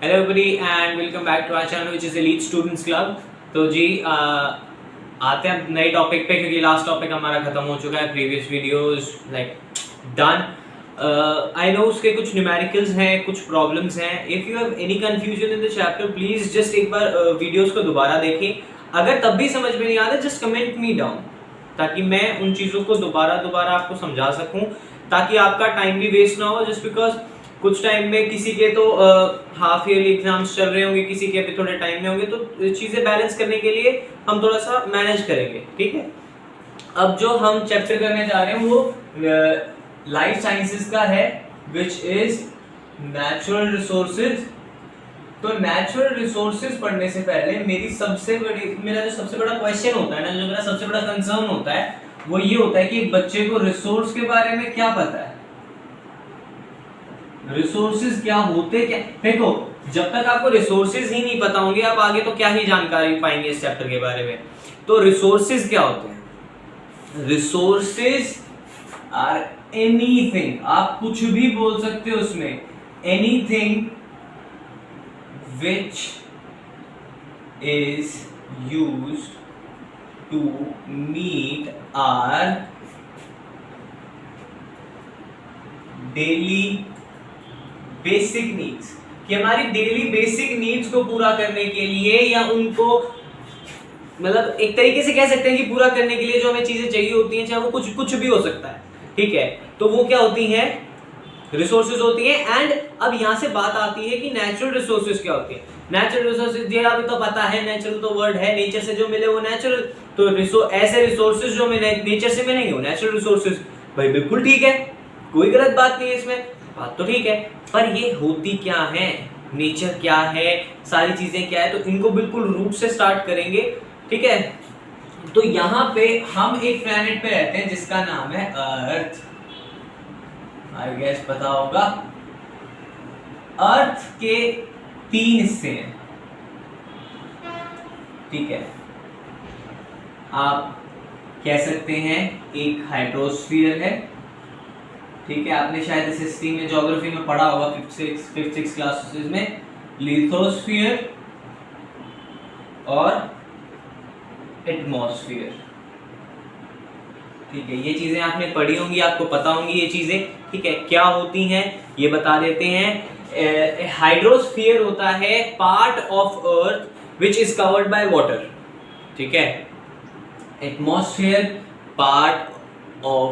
Hello everybody and welcome back to our channel which is elite students club. तो जी आते हैं नए टॉपिक पे, क्योंकि लास्ट टॉपिक हमारा खत्म हो चुका है। Previous videos like done. I know उसके कुछ न्यूमेरिकल्स हैं, कुछ प्रॉब्लम्स हैं। If you have any confusion in the chapter please just एक बार वीडियोस को दोबारा देखें। अगर तब भी समझ में नहीं आ रहा जस्ट कमेंट मी डाउन, ताकि मैं उन चीज़ों को दोबारा आपको समझा सकूं, ताकि आपका टाइम भी वेस्ट ना हो। जस्ट बिकॉज कुछ टाइम में किसी के तो हाफ ईयरली एग्जाम्स चल रहे होंगे, किसी के अभी थोड़े टाइम में होंगे, तो चीज़ें बैलेंस करने के लिए हम थोड़ा सा मैनेज करेंगे, ठीक है। अब जो हम चैप्टर करने जा रहे हैं वो लाइफ साइंसेस का है, विच इज नेचुरल रिसोर्सेज। तो नेचुरल रिसोर्सेज पढ़ने से पहले मेरा जो सबसे बड़ा क्वेश्चन होता है ना, जो मेरा सबसे बड़ा कंसर्न होता है, वो ये होता है कि एक बच्चे को रिसोर्स के बारे में क्या पता है, रिसोर्सेज क्या होते क्या। देखो, जब तक आपको रिसोर्सेज ही नहीं पता होंगे, आप आगे तो क्या ही जानकारी पाएंगे इस चैप्टर के बारे में। तो रिसोर्सेज क्या होते हैं? रिसोर्सेज आर एनीथिंग, आप कुछ भी बोल सकते हो उसमें, anything which is used to meet our daily basic needs, कि हमारी डेली बेसिक नीड्स को पूरा करने के लिए, या उनको मतलब एक तरीके से कह सकते हैं कि पूरा करने के लिए जो हमें चीजें चाहिए होती हैं, चाहे वो कुछ भी हो सकता है, ठीक है। तो वो क्या होती हैं? रिसोर्सेज होती हैं। एंड अब यहाँ से बात आती है कि नेचुरल रिसोर्सेज क्या होती है। नेचुरल रिसोर्सेज ये अभी तो पता है, नेचुरल तो वर्ड है, नेचर से जो मिले वो नेचुरल। तो ऐसे रिसोर्सेज जो हमें नेचर से मिलेंगे वो नेचुरल रिसोर्सेज। भाई बिल्कुल ठीक है, कोई गलत बात नहीं है इसमें, बात तो ठीक है। पर ये होती क्या है, नेचर क्या है, सारी चीजें क्या है, तो इनको बिल्कुल रूट से स्टार्ट करेंगे, ठीक है। तो यहाँ पे हम एक प्लेनेट पे रहते हैं जिसका नाम है अर्थ। आई गेस पता होगा। अर्थ के 3 हिस्से हैं, ठीक है। आप कह सकते हैं एक हाइड्रोस्फीयर है, ठीक है। आपने शायद इस हिस्ट्री में, ज्योग्राफी में पढ़ा होगा, 5th-6th क्लासेस में, लिथोस्फीयर और एटमॉस्फेयर, ठीक है। ये चीजें आपने पढ़ी होंगी, आपको पता होंगी ये चीजें, ठीक है। क्या होती हैं ये बता देते हैं। हाइड्रोस्फीयर होता है part of earth which is covered by water, ठीक है। Atmosphere part of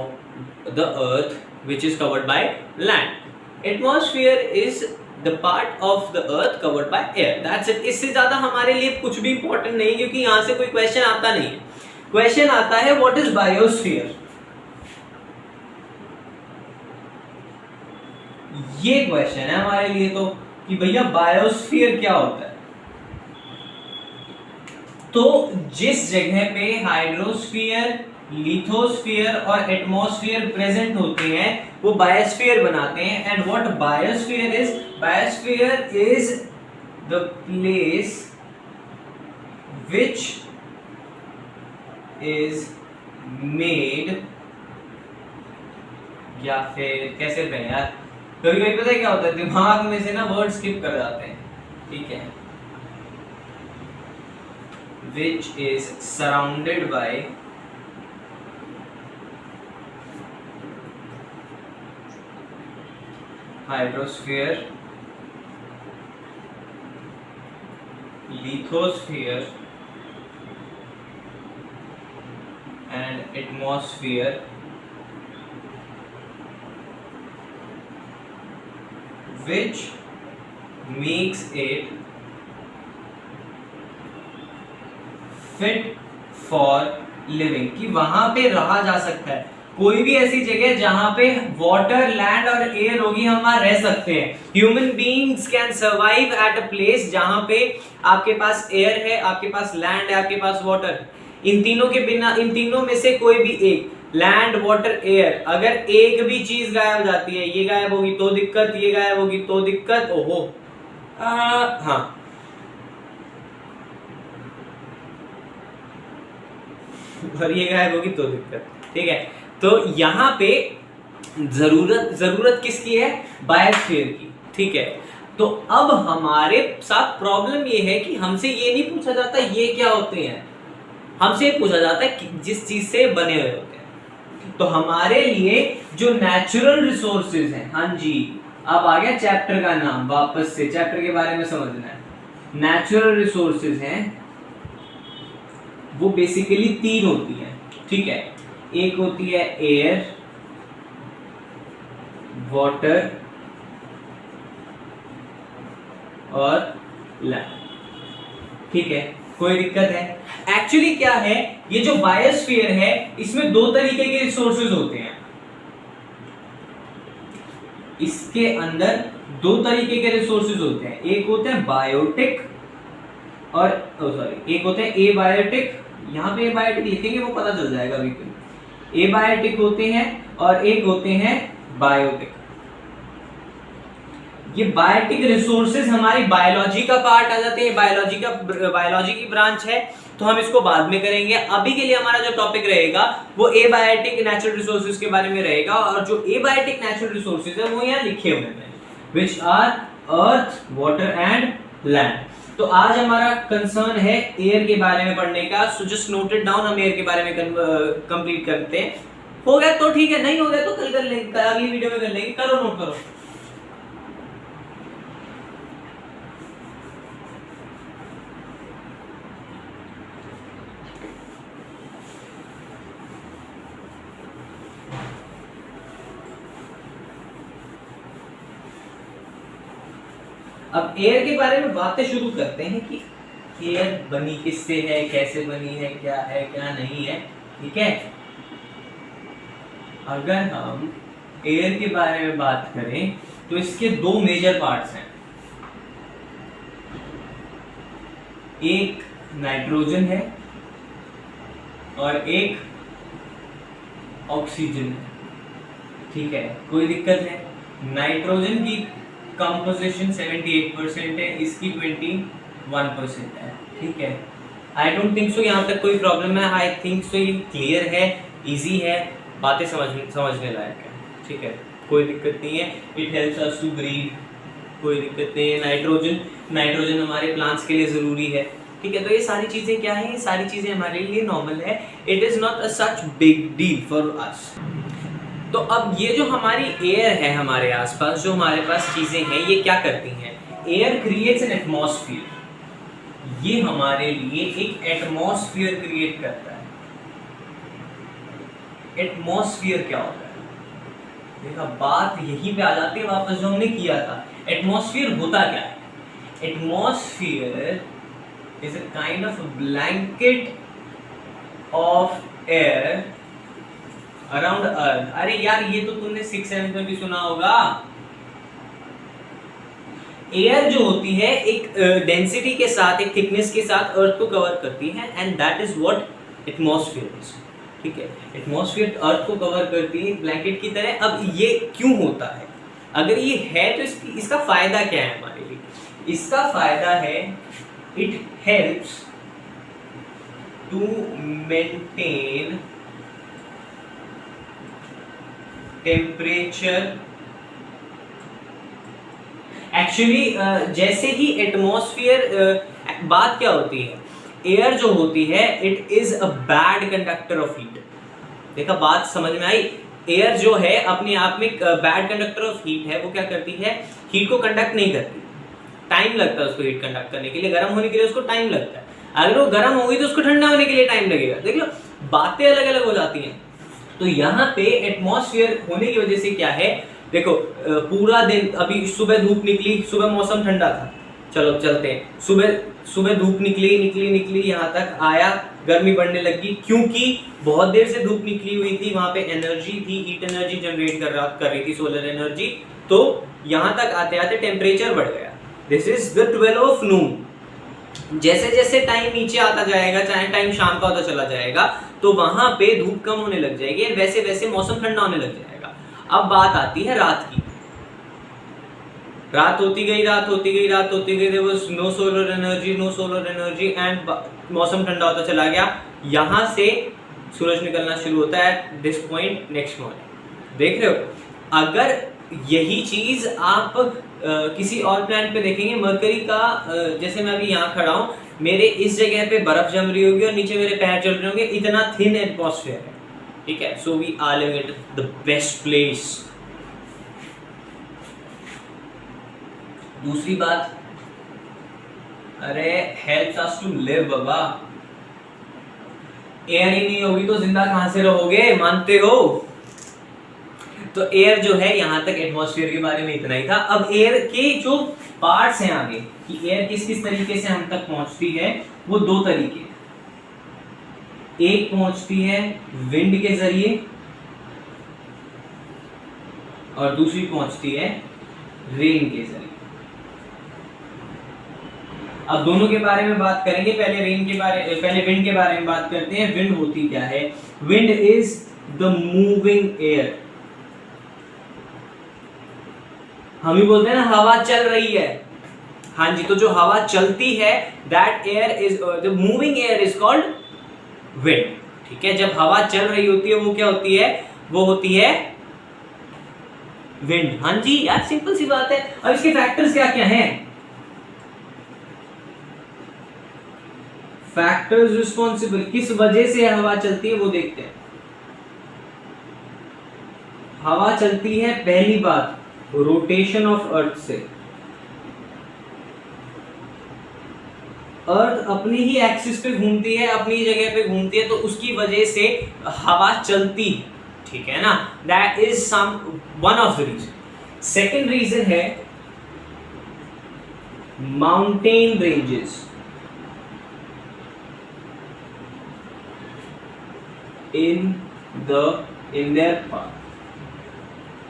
the earth which is covered by land. Atmosphere is the part of the earth covered by air, that's it. इससे ज्यादा हमारे लिए कुछ भी इंपॉर्टेंट नहीं, क्योंकि यहां से कोई क्वेश्चन आता नहीं है। क्वेश्चन आता है व्हाट इज बायोस्फीयर। ये क्वेश्चन है हमारे लिए तो, कि भैया बायोस्फीयर क्या होता है। तो जिस जगह पे हाइड्रोस्फीयर, लिथोस्फीयर और एटमॉस्फेयर प्रेजेंट होते हैं वो बायोस्फीयर बनाते हैं। And what biosphere is? Biosphere is the place which is made, या फिर कैसे कहें यार, कभी कभी पता है क्या होता है, दिमाग में से ना वर्ड स्किप कर जाते हैं, ठीक है। which is surrounded by hydrosphere, lithosphere and atmosphere, which makes it fit for living, कि वहां पे रहा जा सकता है। कोई भी ऐसी जगह जहां पे वाटर, लैंड और एयर होगी, हम वहां रह सकते हैं। Human beings can survive at a place जहां पे आपके पास एयर है, आपके पास लैंड है, आपके पास वाटर है। इन तीनों के बिना, इन तीनों में से कोई भी एक, लैंड, वाटर, एयर, अगर एक भी चीज गायब हो जाती है, ये गायब होगी तो दिक्कत, ये गायब होगी तो दिक्कत, ओहो हाँ, और ये गायब होगी तो दिक्कत, ठीक है। तो यहाँ पे जरूरत किसकी है? बायोस्फीयर की, ठीक है। तो अब हमारे साथ प्रॉब्लम ये है कि हमसे ये नहीं पूछा जाता ये क्या होते हैं, हमसे पूछा जाता है कि जिस चीज से बने हुए होते हैं। तो हमारे लिए जो नेचुरल रिसोर्सेज हैं, हाँ जी, अब आ गया चैप्टर का नाम, वापस से चैप्टर के बारे में समझना है। नेचुरल रिसोर्सेज हैं वो बेसिकली 3 होती हैं, ठीक है। एक होती है एयर, वाटर और लैंड, ठीक है, कोई दिक्कत है। एक्चुअली क्या है, ये जो बायोस्फीयर है इसमें 2 तरीके के रिसोर्सेज होते हैं, इसके अंदर 2 तरीके के रिसोर्सेज होते हैं। एक होते हैं बायोटिक और एक होते हैं एबायोटिक। यहाँ पे एबायोटिक लिखेंगे वो पता चल जाएगा अभी। एबायोटिक होते हैं और एक होते हैं बायोटिक। ये बायोटिक रिसोर्सेज हमारी बायोलॉजी का पार्ट आ जाते हैं, बायोलॉजी की ब्रांच है, तो हम इसको बाद में करेंगे। अभी के लिए हमारा जो टॉपिक रहेगा वो एबायोटिक नेचुरल रिसोर्सेज के बारे में रहेगा, और जो एबायोटिक नेचुरल रिसोर्सेज है वो यहाँ लिखे हुए हैं, which are earth, water and land. तो आज हमारा कंसर्न है एयर के बारे में पढ़ने का, so just note it down. हम एयर के बारे में कंप्लीट करते हैं। हो गया तो ठीक है, नहीं हो गया तो कल कर लेंगे, अगली वीडियो में कर लेंगे। करो, नोट करो। अब एयर के बारे में बातें शुरू करते हैं कि एयर बनी किससे है, कैसे बनी है, क्या नहीं है, ठीक है। अगर हम एयर के बारे में बात करें तो इसके 2 मेजर पार्ट्स हैं, एक नाइट्रोजन है और एक ऑक्सीजन है, ठीक है, कोई दिक्कत है। नाइट्रोजन की कंपोजिशन 78% है, इसकी 21% है, ठीक है। आई डोंट थिंक सो यहाँ तक कोई प्रॉब्लम है। आई थिंक सो ये क्लियर है, इजी है, बातें समझने लायक है, ठीक है, कोई दिक्कत नहीं है। It helps us to breathe, कोई दिक्कत नहीं है। नाइट्रोजन हमारे प्लांट्स के लिए ज़रूरी है, ठीक है। तो ये सारी चीज़ें क्या है, ये सारी चीज़ें हमारे लिए नॉर्मल है। It is not a such big deal for us. तो अब ये जो हमारी एयर है हमारे आसपास, जो हमारे पास चीज़ें हैं, ये क्या करती हैं? Air creates an atmosphere. ये हमारे लिए एक एटमॉस्फेयर क्रिएट करता है। एटमॉस्फेयर क्या होता है? देखा, बात यहीं पे आ जाती है वापस जो हमने किया था। एटमॉस्फेयर होता क्या है? Atmosphere is a kind of blanket of air around earth. अरे यार, ये तो तुमने 6th 7th में भी सुना होगा। एयर जो होती है एक डेंसिटी के साथ, एक थिकनेस के साथ अर्थ को कवर करती है, and that is what atmosphere is, ठीक है। एटमॉस्फेयर अर्थ को कवर करती है ब्लैंकेट की तरह। अब ये क्यों होता है? अगर ये है तो इसका फायदा क्या है हमारे लिए? इसका फायदा है, it helps to maintain temperature. Actually जैसे ही एटमॉस्फेयर, बात क्या होती है, एयर जो होती है it is a bad conductor of heat. देखा, बात समझ में आई? एयर जो है अपने आप में बैड कंडक्टर ऑफ हीट है। वो क्या करती है? हीट को कंडक्ट नहीं करती, टाइम लगता है उसको हीट कंडक्ट करने के लिए, गर्म होने के लिए उसको टाइम लगता है। अगर वो गर्म होगी तो उसको ठंडा होने के लिए टाइम लगेगा। देख लो, बातें अलग अलग हो जाती हैं। तो यहाँ पे एटमॉस्फेयर होने की वजह से क्या है, देखो, पूरा दिन, अभी सुबह धूप निकली, सुबह मौसम ठंडा था, चलो चलते हैं, सुबह धूप निकली, यहाँ तक आया, गर्मी बढ़ने लगी, क्योंकि बहुत देर से धूप निकली हुई थी, वहां पे एनर्जी थी, हीट एनर्जी जनरेट कर रही थी, सोलर एनर्जी। तो यहाँ तक आते आते टेम्परेचर बढ़ गया। दिस इज द 12 ऑफ नून। जैसे जैसे टाइम नीचे आता जाएगा, चाहे टाइम शाम का होता चला जाएगा, तो वहां पे धूप कम होने लग जाएगी, वैसे वैसे मौसम ठंडा होने लग जाएगा। अब बात आती है रात की। रात होती गई, there was no solar energy and मौसम ठंडा होता चला गया। यहाँ से सूरज निकलना शुरू होता है at this point next morning. देख रहे हो, अगर यही चीज आप किसी और प्लैनेट पे देखेंगे, मरकरी का जैसे मैं अभी यहाँ खड़ा हूँ, मेरे इस जगह पे बर्फ जम रही होगी और नीचे मेरे पैर चल रहे होंगे, इतना थिन एटमॉस्फेयर है, ठीक है। So we are living at the best place. दूसरी बात, air helps us to live बाबा, एयर ही नहीं होगी तो जिंदा कहां से रहोगे, मानते हो? तो एयर जो है, यहां तक एटमॉस्फेयर के बारे में इतना ही था। अब एयर के जो पार्ट्स हैं आगे कि एयर किस किस तरीके से हम तक पहुंचती है, वो दो तरीके, एक पहुंचती है विंड के जरिए और दूसरी पहुंचती है रेन के जरिए। अब दोनों के बारे में बात करेंगे, पहले विंड के बारे में बात करते हैं। विंड होती क्या है? Wind is the moving air. हम ही बोलते हैं ना हवा चल रही है, हाँ जी, तो जो हवा चलती है that air is the moving air is called wind, ठीक है। जब हवा चल रही होती है वो क्या होती है? वो होती है विंड। हाँ जी यार, सिंपल सी बात है। अब इसके फैक्टर्स क्या क्या हैं? फैक्टर्स रिस्पॉन्सिबल, किस वजह से हवा चलती है वो देखते हैं। हवा चलती है पहली बात रोटेशन ऑफ अर्थ से। अर्थ अपनी ही एक्सिस पे घूमती है, अपनी ही जगह पे घूमती है, तो उसकी वजह से हवा चलती है, ठीक है ना। That is some one of the reason. Second reason है mountain ranges. In their path,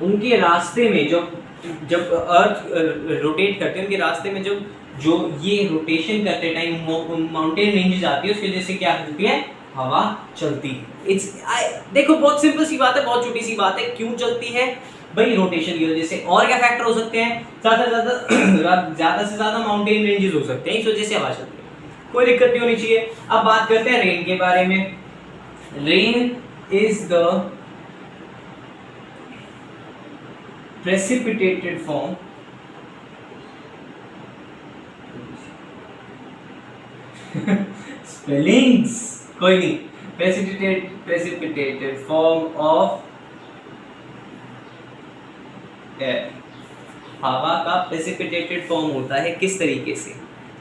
उनके रास्ते में जब अर्थ रोटेट करते हैं, उनके रास्ते में जो ये रोटेशन करते टाइम माउंटेन रेंजेस आती है, उसकी वजह से क्या होती है? हवा चलती है। देखो बहुत सिंपल सी बात है, बहुत छोटी सी बात है। क्यों चलती है भाई? रोटेशन की वजह से। और क्या फैक्टर हो सकते हैं? ज्यादा से ज्यादा माउंटेन रेंजेस हो सकते हैं, इस वजह से हवा चलती है। कोई दिक्कत नहीं होनी चाहिए। अब बात करते हैं रेन के बारे में। Rain is the precipitated form spellings कोई नहीं, precipitated form of air। हवा का precipitated form होता है किस तरीके से?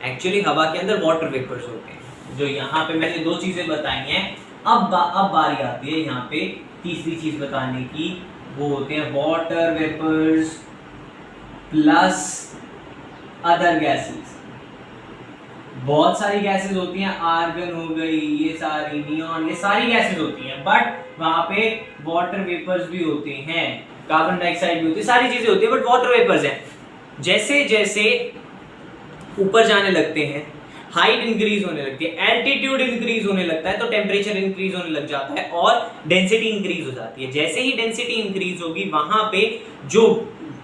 एक्चुअली हवा के अंदर वाटर वेपर्स होते हैं, जो यहाँ पे मैंने दो चीजें बताई हैं। अब बारी आती है यहाँ पे तीसरी चीज बताने की, वो होते हैं water vapours plus other gases. बहुत सारी गैसेस होती हैं, आर्गन हो गई, ये सारी नियॉन, ये सारी गैसेस होती हैं, बट वहां पे वाटर वेपर्स भी होते हैं, कार्बन डाइऑक्साइड भी होती है, सारी चीजें होती है, बट वाटर वेपर्स हैं। जैसे जैसे ऊपर जाने लगते हैं, हाइट इंक्रीज होने लगती है, एल्टीट्यूड इंक्रीज होने लगता है, तो टेम्परेचर इंक्रीज होने लग जाता है और डेंसिटी इंक्रीज हो जाती है। जैसे ही डेंसिटी इंक्रीज होगी, वहां पे जो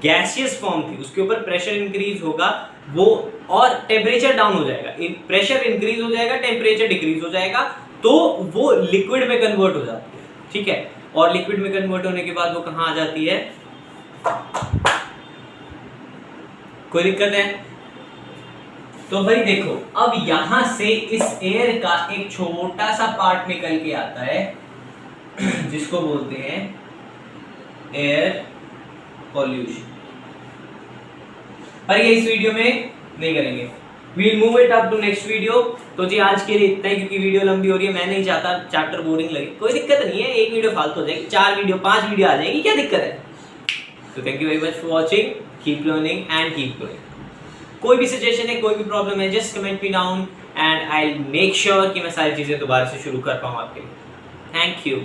गैसियस फॉर्म थी उसके ऊपर प्रेशर इंक्रीज होगा, वो और टेम्परेचर डाउन हो जाएगा। प्रेशर इंक्रीज हो जाएगा, टेम्परेचर डिक्रीज हो जाएगा, तो वो लिक्विड में कन्वर्ट हो जाती है, ठीक है। और लिक्विड में कन्वर्ट होने के बाद वो कहाँ आ जाती है? कोई दिक्कत है? तो भाई देखो, अब यहां से इस एयर का एक छोटा सा पार्ट निकल के आता है जिसको बोलते हैं एयर पॉल्यूशन। पर ये इस वीडियो में नहीं करेंगे, we'll move it up to next video. तो जी आज के लिए इतना ही, क्योंकि वीडियो लंबी हो रही है, मैं नहीं चाहता चैप्टर बोरिंग लगे। कोई दिक्कत नहीं है, एक वीडियो फालतू हो जाएगी, 4 वीडियो 5 वीडियो आ जाएगी, क्या दिक्कत है? तो thank you very much for watching, keep learning and keep growing. कोई भी सजेशन है, कोई भी प्रॉब्लम है, just comment me down and I will make sure कि मैं सारी चीज़ें दोबारा से शुरू कर पाऊँ आपके लिए। Thank you.